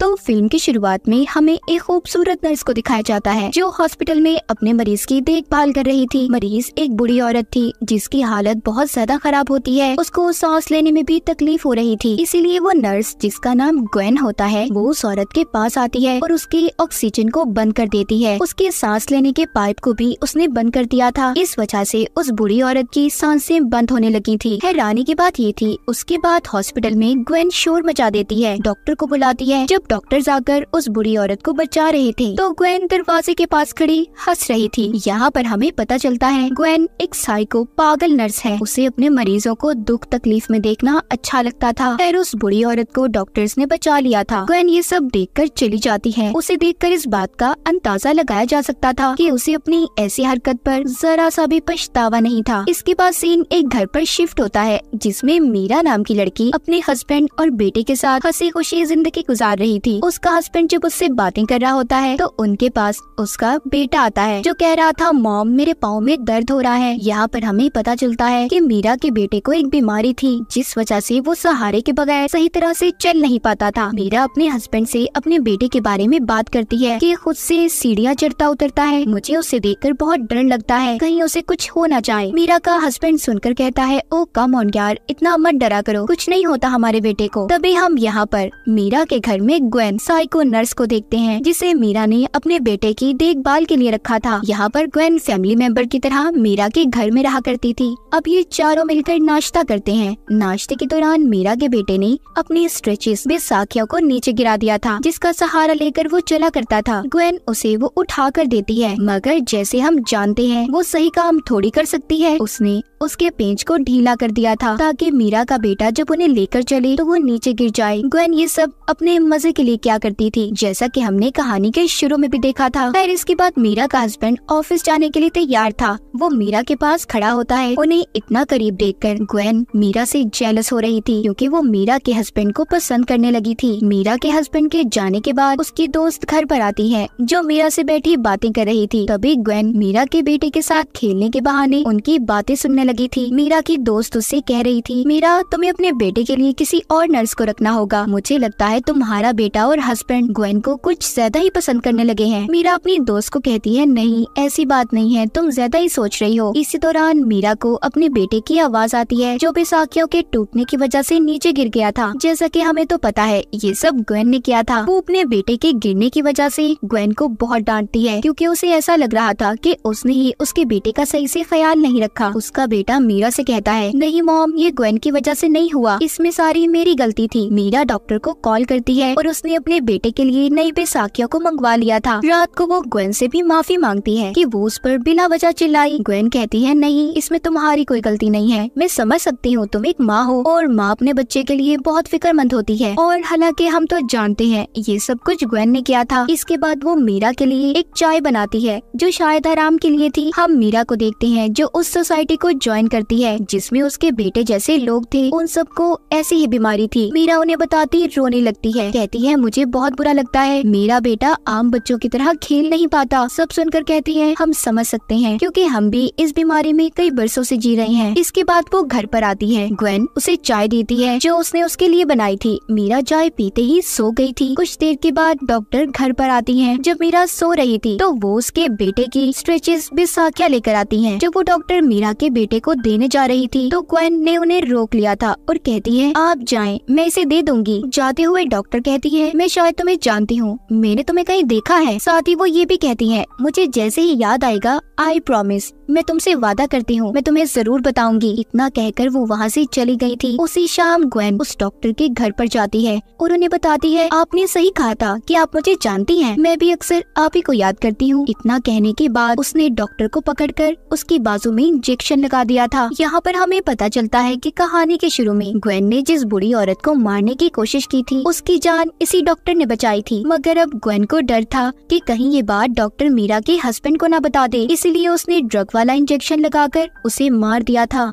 तो फिल्म की शुरुआत में हमें एक खूबसूरत नर्स को दिखाया जाता है जो हॉस्पिटल में अपने मरीज की देखभाल कर रही थी। मरीज एक बूढ़ी औरत थी जिसकी हालत बहुत ज्यादा खराब होती है। उसको सांस लेने में भी तकलीफ हो रही थी, इसीलिए वो नर्स जिसका नाम ग्वेन होता है वो उस औरत के पास आती है और उसकी ऑक्सीजन को बंद कर देती है। उसके सांस लेने के पाइप को भी उसने बंद कर दिया था। इस वजह से उस बूढ़ी औरत की सांसें बंद होने लगी थी। हैरानी की बात ये थी, उसके बाद हॉस्पिटल में ग्वेन शोर मचा देती है, डॉक्टर को बुलाती है। जब डॉक्टर आकर उस बूढ़ी औरत को बचा रहे थे तो ग्वेन दरवाजे के पास खड़ी हंस रही थी। यहाँ पर हमें पता चलता है ग्वेन एक साइको पागल नर्स है। उसे अपने मरीजों को दुख तकलीफ में देखना अच्छा लगता था। फिर उस बूढ़ी औरत को डॉक्टर्स ने बचा लिया था। ग्वेन ये सब देखकर चली जाती है। उसे देखकर इस बात का अंदाजा लगाया जा सकता था कि उसे अपनी ऐसी हरकत पर जरा सा भी पछतावा नहीं था। इसके बाद सीन एक घर पर शिफ्ट होता है जिसमें मीरा नाम की लड़की अपने हस्बैंड और बेटे के साथ हंसी खुशी जिंदगी गुजार रही थी। उसका हस्बैंड जब उससे बातें कर रहा होता है तो उनके पास उसका बेटा आता है जो कह रहा था मॉम मेरे पाँव में दर्द हो रहा है। यहाँ पर हमें पता चलता है कि मीरा के बेटे को एक बीमारी थी जिस वजह से वो सहारे के बगैर सही तरह से चल नहीं पाता था। मीरा अपने हस्बैंड से अपने बेटे के बारे में बात करती है कि खुद से सीढ़ियाँ चढ़ता उतरता है। मुझे उसे देखकर बहुत डर लगता है, कहीं उसे कुछ हो ना जाए। मीरा का हस्बैंड सुनकर कहता है ओ कम ऑन यार, इतना मत डरा करो, कुछ नहीं होता हमारे बेटे को। तभी हम यहाँ पर मीरा के घर में ग्वेन साइको नर्स को देखते हैं जिसे मीरा ने अपने बेटे की देखभाल के लिए रखा था। यहाँ पर ग्वेन फैमिली मेंबर की तरह मीरा के घर में रहा करती थी। अब ये चारों मिलकर नाश्ता करते हैं। नाश्ते के दौरान मीरा के बेटे ने अपनी स्ट्रेचेस में साकिया को नीचे गिरा दिया था जिसका सहारा लेकर वो चला करता था। ग्वेन उसे वो उठा कर देती है, मगर जैसे हम जानते हैं वो सही काम थोड़ी कर सकती है। उसने उसके पेंच को ढीला कर दिया था ताकि मीरा का बेटा जब उन्हें लेकर चले तो वो नीचे गिर जाए। ग्वेन ये सब अपने मजे के लिए क्या करती थी, जैसा कि हमने कहानी के शुरू में भी देखा था। फिर इसके बाद मीरा का हस्बैंड ऑफिस जाने के लिए तैयार था। वो मीरा के पास खड़ा होता है। उन्हें इतना करीब देखकर ग्वेन मीरा से जेलस हो रही थी क्योंकि वो मीरा के हस्बैंड को पसंद करने लगी थी। मीरा के हस्बैंड के जाने के बाद उसकी दोस्त घर पर आती है जो मीरा से बैठी बातें कर रही थी। तभी ग्वेन मीरा के बेटे के साथ खेलने के बहाने उनकी बातें सुनने लगी थी। मीरा की दोस्त उससे कह रही थी मीरा तुम्हें अपने बेटे के लिए किसी और नर्स को रखना होगा, मुझे लगता है तुम्हारा बेटा और हस्बैंड ग्वेन को कुछ ज्यादा ही पसंद करने लगे हैं। मीरा अपनी दोस्त को कहती है नहीं ऐसी बात नहीं है, तुम ज्यादा ही सोच रही हो। इसी दौरान मीरा को अपने बेटे की आवाज आती है जो बैसाखियों के टूटने की वजह से नीचे गिर गया था। जैसा कि हमें तो पता है ये सब ग्वेन ने किया था। वो अपने बेटे के गिरने की वजह से ग्वेन को बहुत डांटती है क्योंकि उसे ऐसा लग रहा था कि उसने ही उसके बेटे का सही से ख्याल नहीं रखा। उसका बेटा मीरा से कहता है नहीं मॉम ये ग्वेन की वजह से नहीं हुआ, इसमें सारी मेरी गलती थी। मीरा डॉक्टर को कॉल करती है और उसने अपने बेटे के लिए नई बैसाखियों को मंगवा लिया था। रात को वो ग्वेन से भी माफी मांगती है कि वो उस पर बिना वजह चिल्लाई। ग्वेन कहती है नहीं इसमें तुम्हारी कोई गलती नहीं है, मैं समझ सकती हूँ तुम एक माँ हो और माँ अपने बच्चे के लिए बहुत फिक्रमंद होती है। और हालांकि हम तो जानते हैं ये सब कुछ ग्वेन ने किया था। इसके बाद वो मीरा के लिए एक चाय बनाती है जो शायद आराम के लिए थी। हम मीरा को देखते हैं जो उस सोसाइटी को ज्वाइन करती है जिसमें उसके बेटे जैसे लोग थे। उन सबको ऐसी ही बीमारी थी। मीरा उन्हें बताती रोने लगती है, कहती है मुझे बहुत बुरा लगता है, मेरा बेटा आम बच्चों की तरह खेल नहीं पाता। सब सुनकर कहती है हम समझ सकते हैं क्योंकि हम भी इस बीमारी में कई बरसों से जी रहे हैं। इसके बाद वो घर पर आती है। ग्वेन उसे चाय देती है जो उसने उसके लिए बनाई थी। मीरा चाय पीते ही सो गई थी। कुछ देर के बाद डॉक्टर घर पर आती है। जब मीरा सो रही थी तो वो उसके बेटे की स्ट्रेचेस बैसाखियां लेकर आती हैं। जब वो डॉक्टर मीरा के बेटे को देने जा रही थी तो ग्वेन ने उन्हें रोक लिया था और कहती है आप जाएं, मैं इसे दे दूंगी। जाते हुए डॉक्टर कहती है मैं शायद तुम्हें जानती हूँ, मैंने तुम्हें कहीं देखा है। साथ ही वो ये भी कहती है मुझे जैसे ही याद आएगा आई प्रॉमिस, मैं तुमसे वादा करती हूँ मैं तुम्हें जरूर बताऊंगी। इतना कहकर वो वहाँ से चली गई थी। उसी शाम ग्वेन उस डॉक्टर के घर पर जाती है और उन्हें बताती है आपने सही कहा था कि आप मुझे जानती हैं, मैं भी अक्सर आप ही को याद करती हूँ। इतना कहने के बाद उसने डॉक्टर को पकड़कर उसकी बाजू में इंजेक्शन लगा दिया था। यहाँ पर हमें पता चलता है कि कहानी के शुरू में ग्वेन ने जिस बूढ़ी औरत को मारने की कोशिश की थी उसकी जान इसी डॉक्टर ने बचाई थी। मगर अब ग्वेन को डर था कि कहीं ये बात डॉक्टर मीरा के हस्बैंड को न बता दे, इसलिए उसने ड्रग वाला इंजेक्शन लगाकर उसे मार दिया था।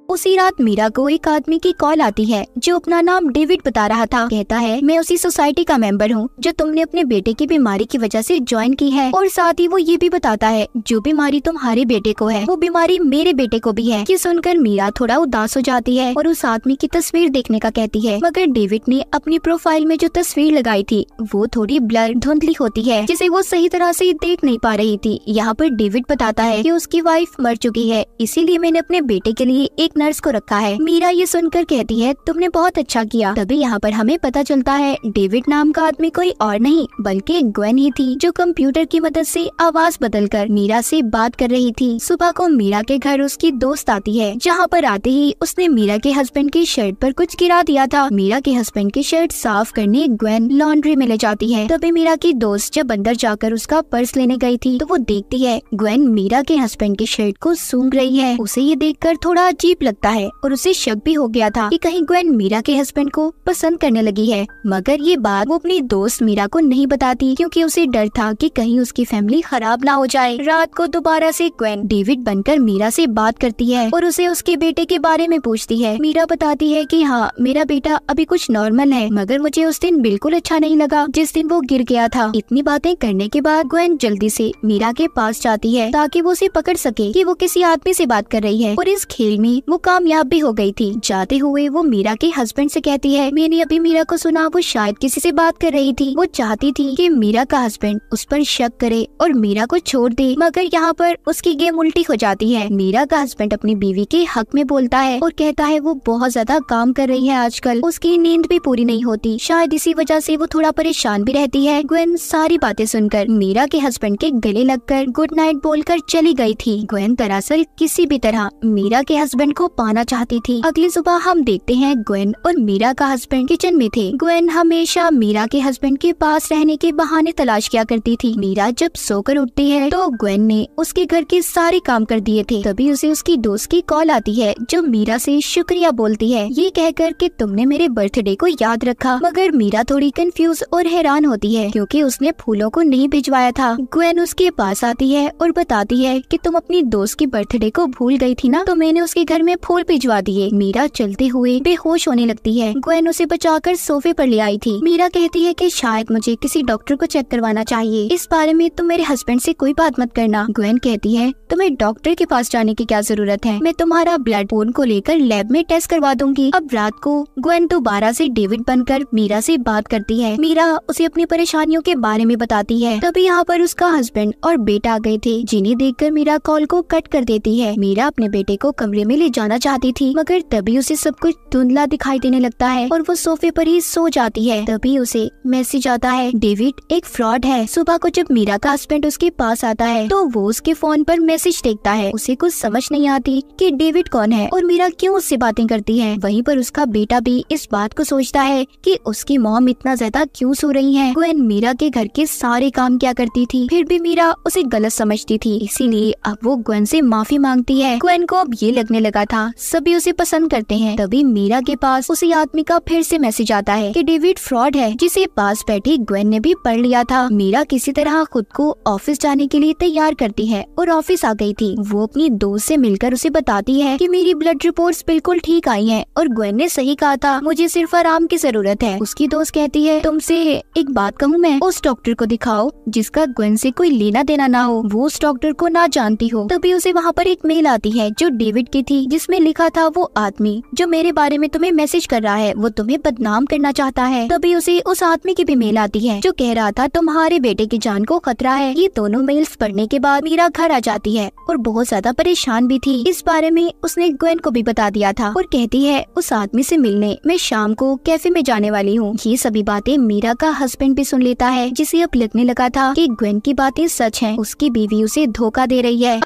उसी रात मीरा को एक आदमी की कॉल आती है जो अपना नाम डेविड बता रहा था। कहता है, मैं उसी सोसाइटी का मेंबर हूँ जो तुमने अपने बेटे की बीमारी की वजह से ज्वाइन की है, और साथ ही वो ये भी बताता है जो बीमारी तुम्हारे बेटे को है वो बीमारी मेरे बेटे को भी है। ये सुनकर मीरा थोड़ा उदास हो जाती है और उस आदमी की तस्वीर देखने का कहती है, मगर डेविड ने अपनी प्रोफाइल में जो तस्वीर लगाई थी वो थोड़ी ब्लर धुंधली होती है जिसे वो सही तरह से देख नहीं पा रही थी। यहाँ पर डेविड बताता है कि उसकी वाइफ मर चुकी है, इसीलिए मैंने अपने बेटे के लिए एक नर्स को रखा है। मीरा ये सुनकर कहती है, तुमने बहुत अच्छा किया। तभी यहाँ पर हमें पता चलता है डेविड नाम का आदमी कोई और नहीं बल्कि ग्वेन ही थी जो कंप्यूटर की मदद से आवाज बदलकर मीरा से बात कर रही थी। सुबह को मीरा के घर उसकी दोस्त आती है, जहाँ पर आते ही उसने मीरा के हस्बैंड की शर्ट पर कुछ गिरा दिया था। मीरा के हस्बैंड की शर्ट साफ करने ग्वेन लॉन्ड्री में ले जाती है। तभी मीरा की दोस्त जब अंदर जाकर उसका पर्स लेने गई थी तो वो देखती है ग्वेन मीरा के हस्बैंड की शर्ट को सूंघ रही है। उसे ये देखकर थोड़ा अजीब लगता है और उसे शक भी हो गया था कि कहीं ग्वेन मीरा के हस्बैंड को पसंद करने लगी है, मगर ये बात वो अपनी दोस्त मीरा को नहीं बताती क्योंकि उसे डर था कि कहीं उसकी फैमिली खराब ना हो जाए। रात को दोबारा से ग्वेन डेविड बनकर मीरा से बात करती है और उसे उसके बेटे के बारे में पूछती है। मीरा बताती है कि हाँ, मेरा बेटा अभी कुछ नॉर्मल है, मगर मुझे उस दिन बिल्कुल अच्छा नहीं लगा जिस दिन वो गिर गया था। इतनी बातें करने के बाद ग्वेन जल्दी से मीरा के पास जाती है ताकि वो उसे पकड़ सके कि वो किसी आदमी से बात कर रही है, और इस खेल में वो कामयाब भी हो गई थी। जाते हुए वो मीरा के हस्बैंड से कहती है, मैंने अभी मीरा को सुना वो शायद किसी से बात कर रही थी। वो चाहती थी कि मीरा का हस्बैंड उस पर शक करे और मीरा को छोड़ दे, मगर यहाँ पर उसकी गेम उल्टी हो जाती है। मीरा का हस्बैंड अपनी बीवी के हक में बोलता है और कहता है वो बहुत ज्यादा काम कर रही है आजकल, उसकी नींद भी पूरी नहीं होती, शायद इसी वजह से वो थोड़ा परेशान भी रहती है। ग्वेन सारी बातें सुनकर मीरा के हस्बैंड के गले लगकर गुड नाइट बोलकर चली गई थी। ग्वेन दरअसल किसी भी तरह मीरा के हस्बैंड को पाना चाहती थी। अगली सुबह हम देखते हैं ग्वेन और मीरा का हस्बैंड किचन में थे। ग्वेन हमेशा मीरा के हस्बैंड के पास रहने के बहाने तलाश किया करती थी। मीरा जब सोकर उठती है तो ग्वेन ने उसके घर के सारे काम कर दिए थे। तभी उसे उसकी दोस्त की कॉल आती है जो मीरा से शुक्रिया बोलती है, ये कहकर कि तुमने मेरे बर्थडे को याद रखा। मगर मीरा थोड़ी कंफ्यूज और हैरान होती है क्योंकि उसने फूलों को नहीं भिजवाया था। ग्वेन उसके पास आती है और बताती है कि तुम अपनी दोस्त की बर्थडे को भूल गई थी ना, तो मैंने उसके घर में फूल भिजवा दिए। मीरा चलते हुए बेहोश होने लगती है। ग्वेन उसे बचाकर सोफे पर ले आई थी। मीरा कहती है कि शायद मुझे किसी डॉक्टर को चेक करवाना चाहिए, इस बारे में तुम मेरे हस्बैंड से कोई बात मत करना। ग्वेन कहती है, तुम्हें डॉक्टर के पास जाने की क्या जरूरत है, मैं तुम्हारा ब्लड फोन को लेकर लैब में टेस्ट करवा दूंगी। अब रात को ग्वेन दोबारा से डेविड बनकर मीरा से बात करती है। मीरा उसे अपनी परेशानियों के बारे में बताती है। तभी यहाँ पर उसका हस्बैंड और बेटा आ गए थे, जिन्हें देखकर मीरा कॉल को कट कर देती है। मीरा अपने बेटे को कमरे में ले जाना चाहती थी, मगर तभी उसे सब कुछ धुंधला दिखाई देने लगता है और वो सोफे पर ही सो जाती है। तभी उसे मैसेज आता है, डेविड एक फ्रॉड है। सुबह को जब मीरा का हस्बैंड उसके पास आता है तो वो उसके फोन पर मैसेज देखता है। उसे कुछ समझ नहीं आती कि डेविड कौन है और मीरा क्यों उससे बातें करती है। वहीं पर उसका बेटा भी इस बात को सोचता है कि उसकी मॉम इतना ज्यादा क्यों सो रही है। ग्वेन मीरा के घर के सारे काम क्या करती थी, फिर भी मीरा उसे गलत समझती थी, इसीलिए अब वो ग्वेन से माफी मांगती है। ग्वेन को अब ये लगने लगा था सभी उसे पसंद करते हैं। तभी मीरा के पास उसी आदमी का फिर से मैसेज आता है कि डेविड फ्रॉड है, जिसे पास बैठी ग्वेन ने भी पढ़ लिया था। मीरा किसी तरह खुद को ऑफिस जाने के लिए तैयार करती है और ऑफिस आ गई थी। वो अपनी दोस्त से मिलकर उसे बताती है कि मेरी ब्लड रिपोर्ट्स बिल्कुल ठीक आई हैं और ग्वेन ने सही कहा था, मुझे सिर्फ आराम की जरूरत है। उसकी दोस्त कहती है, तुमसे एक बात कहूँ मैं, उस डॉक्टर को दिखाओ जिसका ग्वेन से कोई लेना देना ना हो, वो उस डॉक्टर को ना जानती हो। तभी उसे वहाँ पर एक मेल आती है जो डेविड की थी, जिसमें लिखा था, वो आदमी जो मेरे बारे में तुम्हें मैसेज कर रहा है वो तुम्हें बदनाम करना चाहता है। तभी उसे उस आदमी की भी मेल आती है जो कह रहा था तुम्हारे बेटे की जान को खतरा है। ये दोनों मेल्स पढ़ने के बाद मीरा घर आ जाती है और बहुत ज्यादा परेशान भी थी। इस बारे में उसने ग्वेन को भी बता दिया था और कहती है, उस आदमी से मिलने मैं शाम को कैफे में जाने वाली हूँ। ये सभी बातें मीरा का हस्बैंड भी सुन लेता है, जिसे अब लगने लगा था कि ग्वेन की बातें सच हैं, उसकी बीवी उसे धोखा दे रही है।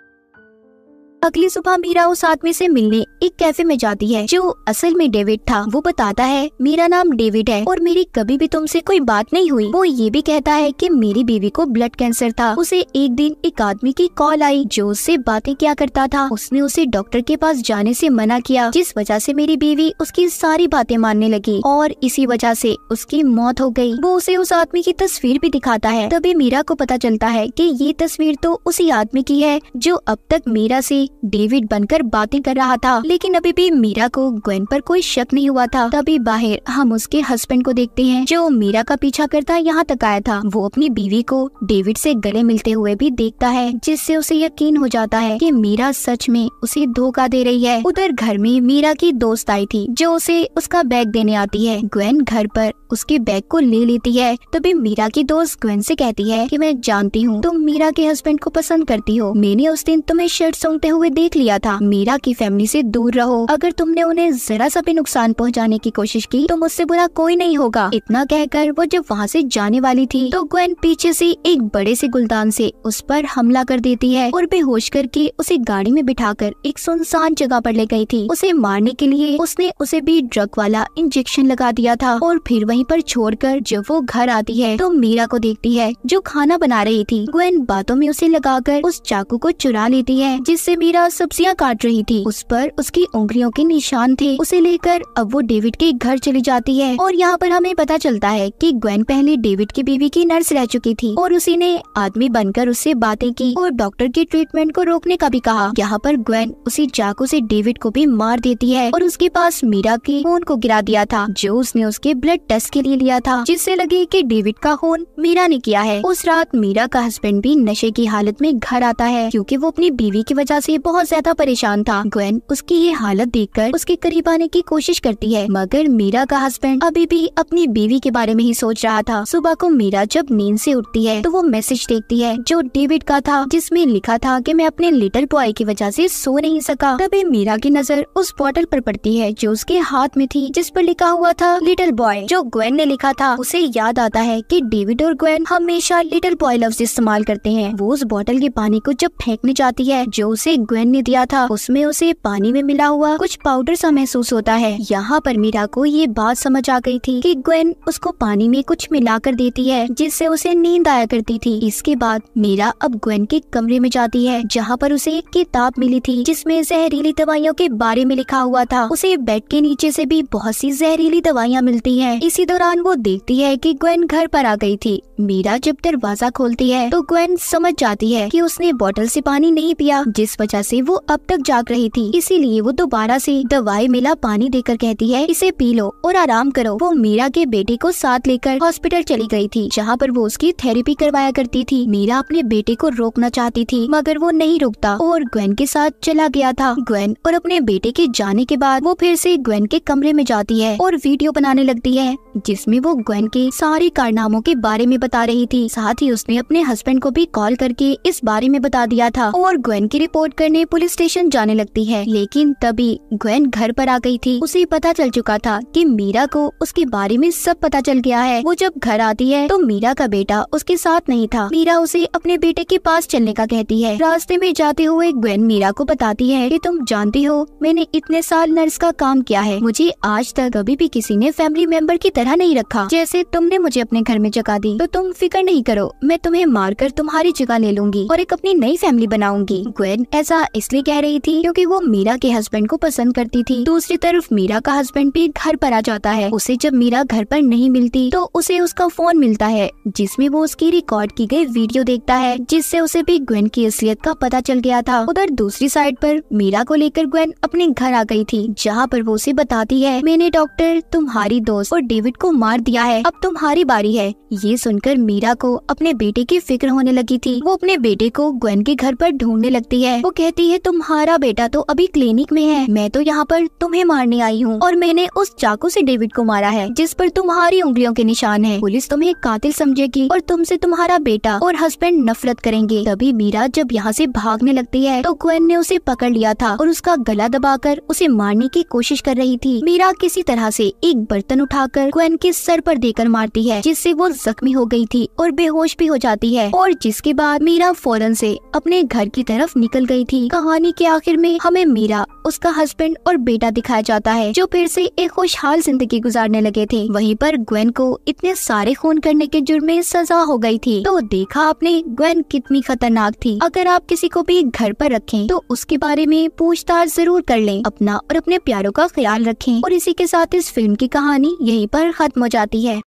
अगली सुबह मीरा उस आदमी से मिलने एक कैफे में जाती है जो असल में डेविड था। वो बताता है, मेरा नाम डेविड है और मेरी कभी भी तुमसे कोई बात नहीं हुई। वो ये भी कहता है कि मेरी बीवी को ब्लड कैंसर था। उसे एक दिन एक आदमी की कॉल आई जो उससे बातें किया करता था। उसने उसे डॉक्टर के पास जाने से मना किया, जिस वजह से मेरी बीवी उसकी सारी बातें मानने लगी और इसी वजह से उसकी मौत हो गई। वो उसे उस आदमी की तस्वीर भी दिखाता है। तभी मीरा को पता चलता है कि ये तस्वीर तो उसी आदमी की है जो अब तक मीरा से डेविड बनकर बातें कर रहा था, लेकिन अभी भी मीरा को ग्वेन पर कोई शक नहीं हुआ था। तभी बाहर हम उसके हस्बैंड को देखते हैं जो मीरा का पीछा करता यहाँ तक आया था। वो अपनी बीवी को डेविड से गले मिलते हुए भी देखता है, जिससे उसे यकीन हो जाता है कि मीरा सच में उसे धोखा दे रही है। उधर घर में मीरा की दोस्त आई थी जो उसे उसका बैग देने आती है। ग्वेन घर पर उसके बैग को ले लेती है। तभी मीरा की दोस्त ग्वेन से कहती है कि मैं जानती हूँ तुम मीरा के हस्बैंड को पसंद करती हो। मैंने उस दिन तुम्हें शर्ट सूंघते हुए देख लिया था। मीरा की फैमिली से दूर रहो। अगर तुमने उन्हें जरा सा भी नुकसान पहुँचाने की कोशिश की तो मुझसे बुरा कोई नहीं होगा। इतना कहकर वो जब वहाँ से जाने वाली थी तो ग्वेन पीछे से एक बड़े से गुलदान से उस पर हमला कर देती है और बेहोश करके उसे गाड़ी में बिठाकर एक सुनसान जगह पर ले गई थी। उसे मारने के लिए उसने उसे भी ड्रग वाला इंजेक्शन लगा दिया था और फिर वहीं पर छोड़कर जब वो घर आती है तो मीरा को देखती है जो खाना बना रही थी। ग्वेन बातों में उसे लगाकर उस चाकू को चुरा लेती है जिससे मीरा सब्जियां काट रही थी। उस पर उसकी उंगलियों के निशान थे। उसे लेकर अब वो डेविड के घर चली जाती है और यहाँ पर हमें पता चलता है कि ग्वेन पहले डेविड की बीवी की नर्स रह चुकी थी और उसी ने आदमी बनकर उससे बातें की और डॉक्टर की ट्रीटमेंट को रोकने का भी कहा। यहाँ पर ग्वेन उसी चाकू से डेविड को भी मार देती है और उसके पास मीरा के खून को गिरा दिया था जो उसने उसके ब्लड टेस्ट के लिए लिया था, जिससे लगे कि डेविड का खून मीरा ने किया है। उस रात मीरा का हस्बैंड भी नशे की हालत में घर आता है क्योंकि वो अपनी बीवी की वजह से बहुत ज्यादा परेशान था। ग्वेन उसकी ये हालत देखकर उसके करीब आने की कोशिश करती है, मगर मीरा का हस्बैंड अभी भी अपनी बीवी के बारे में ही सोच रहा था। सुबह को मीरा जब नींद से उठती है तो वो मैसेज देखती है जो डेविड का था, जिसमें लिखा था कि मैं अपने लिटिल बॉय की वजह से सो नहीं सका। तभी मीरा की नजर उस बॉटल पर पड़ती है जो उसके हाथ में थी, जिस पर लिखा हुआ था लिटिल बॉय, जो ग्वेन ने लिखा था। उसे याद आता है कि डेविड और ग्वेन हमेशा लिटिल बॉय लफ्ज इस्तेमाल करते हैं। वो उस बॉटल के पानी को जब फेंकने जाती है जो उसे ग्वेन ने दिया था, उसमें उसे पानी में मिला हुआ कुछ पाउडर सा महसूस होता है। यहाँ पर मीरा को ये बात समझ आ गई थी कि ग्वेन उसको पानी में कुछ मिला कर देती है जिससे उसे नींद आया करती थी। इसके बाद मीरा अब ग्वेन के कमरे में जाती है जहाँ पर उसे एक किताब मिली थी जिसमें जहरीली दवाइयों के बारे में लिखा हुआ था। उसे बेड के नीचे से भी बहुत सी जहरीली दवाइयाँ मिलती हैं। इसी दौरान वो देखती है कि ग्वेन घर पर आ गई थी। मीरा जब दरवाजा खोलती है तो ग्वेन समझ जाती है कि उसने बोतल से पानी नहीं पिया, जिस वजह से वो अब तक जाग रही थी। इसीलिए वो दोबारा से दवाई मिला पानी देकर कहती है इसे पी लो और आराम करो। वो मीरा के बेटे को साथ लेकर हॉस्पिटल चली गई थी जहाँ पर वो उसकी थेरेपी करवाया करती थी। मीरा अपने बेटे को रोकना चाहती थी मगर वो नहीं रुकता और ग्वेन के साथ चला गया था। ग्वेन और अपने बेटे के जाने के बाद वो फिर से ग्वेन के कमरे में जाती है और वीडियो बनाने लगती है जिसमें वो ग्वेन के सारे कारनामों के बारे में बता रही थी। साथ ही उसने अपने हस्बैंड को भी कॉल करके इस बारे में बता दिया था और ग्वेन की रिपोर्ट करने पुलिस स्टेशन जाने लगती है। लेकिन तभी ग्वेन घर पर आ गई थी। उसे पता चल चुका था कि मीरा को उसके बारे में सब पता चल गया है। वो जब घर आती है तो मीरा का बेटा उसके साथ नहीं था। मीरा उसे अपने बेटे के पास चलने का कहती है। रास्ते में जाते हुए ग्वेन मीरा को बताती है कि तुम जानती हो मैंने इतने साल नर्स का काम किया है, मुझे आज तक कभी भी किसी ने फैमिली मेंबर की तरह नहीं रखा। जैसे तुमने मुझे अपने घर में जगह दी तो तुम फिक्र नहीं करो, मैं तुम्हें मारकर तुम्हारी जगह ले लूंगी और एक अपनी नई फैमिली बनाऊंगी। ग्वेन ऐसा इसलिए कह रही थी क्योंकि वो मीरा के हस्बैंड को पसंद करती थी। दूसरी तरफ मीरा का हस्बैंड भी घर पर आ जाता है। उसे जब मीरा घर पर नहीं मिलती तो उसे उसका फोन मिलता है जिसमें वो उसकी रिकॉर्ड की गई वीडियो देखता है, जिससे उसे भी ग्वेन की असलियत का पता चल गया था। उधर दूसरी साइड पर मीरा को लेकर ग्वेन अपने घर आ गई थी जहाँ पर वो उसे बताती है मैंने डॉक्टर तुम्हारी दोस्त और डेविड को मार दिया है, अब तुम्हारी बारी है। ये सुनकर मीरा को अपने बेटे की फिक्र होने लगी थी। वो अपने बेटे को ग्वेन के घर पर ढूंढने लगती है। वो कहती है तुम्हारा बेटा तो अभी क्लिनिक में है, मैं तो यहाँ पर तुम्हें मारने आई हूँ और मैंने उस चाकू से डेविड को मारा है जिस पर तुम्हारी उंगलियों के निशान है। पुलिस तुम्हें कातिल समझेगी और तुमसे तुम्हारा बेटा और हस्बैंड नफरत करेंगे। तभी मीरा जब यहाँ से भागने लगती है तो ग्वेन ने उसे पकड़ लिया था और उसका गला दबाकर उसे मारने की कोशिश कर रही थी। मीरा किसी तरह से एक बर्तन उठाकर ग्वेन के सर पर देकर मारती है जिससे वो जख्मी हो गई थी और बेहोश भी हो जाती है और जिसके बाद मीरा फौरन से अपने घर की तरफ निकल गई थी। कहानी के आखिर में हमें मीरा, उसका हस्बैंड और बेटा दिखाया जाता है जो फिर से एक खुशहाल जिंदगी गुजारने लगे थे। वहीं पर ग्वेन को इतने सारे खून करने के जुर्म में सजा हो गई थी। तो देखा आपने ग्वेन कितनी खतरनाक थी। अगर आप किसी को भी घर पर रखें तो उसके बारे में पूछताछ जरूर कर लें। अपना और अपने प्यारों का ख्याल रखें। और इसी के साथ इस फिल्म की कहानी यहीं पर खत्म हो जाती है।